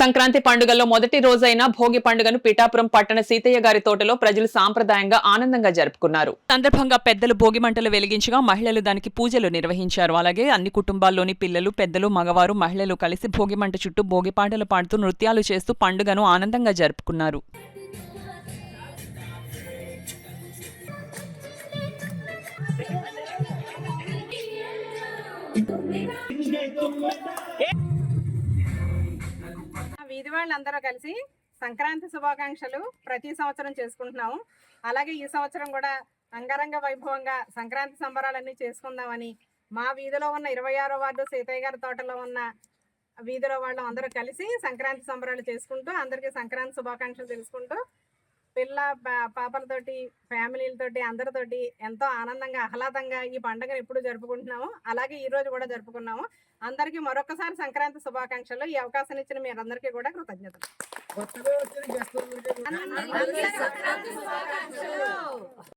సంక్రాంతి పండుగల్లో మొదటి రోజైన భోగి పండుగను పిఠాపురం పట్టణ సీతయ్య గారి తోటలో ప్రజలు సాంప్రదాయంగా ఆనందంగా జరుపుకున్నారు. సందర్భంగా పెద్దలు భోగి మంటలు వెలిగించగా మహిళలు దానికి పూజలు నిర్వహించారు. అలాగే అన్ని కుటుంబాల్లోని పిల్లలు, పెద్దలు, మగవారు, మహిళలు కలిసి భోగి మంట చుట్టూ భోగి పాటలు పాడుతూ నృత్యాలు చేస్తూ పండుగను ఆనందంగా జరుపుకున్నారు. వీధి వాళ్ళందరూ కలిసి సంక్రాంతి శుభాకాంక్షలు ప్రతి సంవత్సరం చేసుకుంటున్నాము. అలాగే ఈ సంవత్సరం కూడా అంగరంగ వైభవంగా సంక్రాంతి సంబరాలన్నీ చేసుకుందామని మా వీధిలో ఉన్న 26వ వార్డు సీతయ్య గారి తోటలో ఉన్న వీధిలో వాళ్ళు అందరూ కలిసి సంక్రాంతి సంబరాలు చేసుకుంటూ అందరికీ సంక్రాంతి శుభాకాంక్షలు తెలుసుకుంటూ పిల్ల పాపలతోటి, ఫ్యామిలీలతోటి, అందరితోటి ఎంతో ఆనందంగా, ఆహ్లాదంగా ఈ పండుగను ఎప్పుడు జరుపుకుంటున్నాము. అలాగే ఈ రోజు కూడా జరుపుకున్నాము. అందరికీ మరొకసారి సంక్రాంతి శుభాకాంక్షలు. ఈ అవకాశం ఇచ్చిన మీరందరికీ కూడా కృతజ్ఞతలు.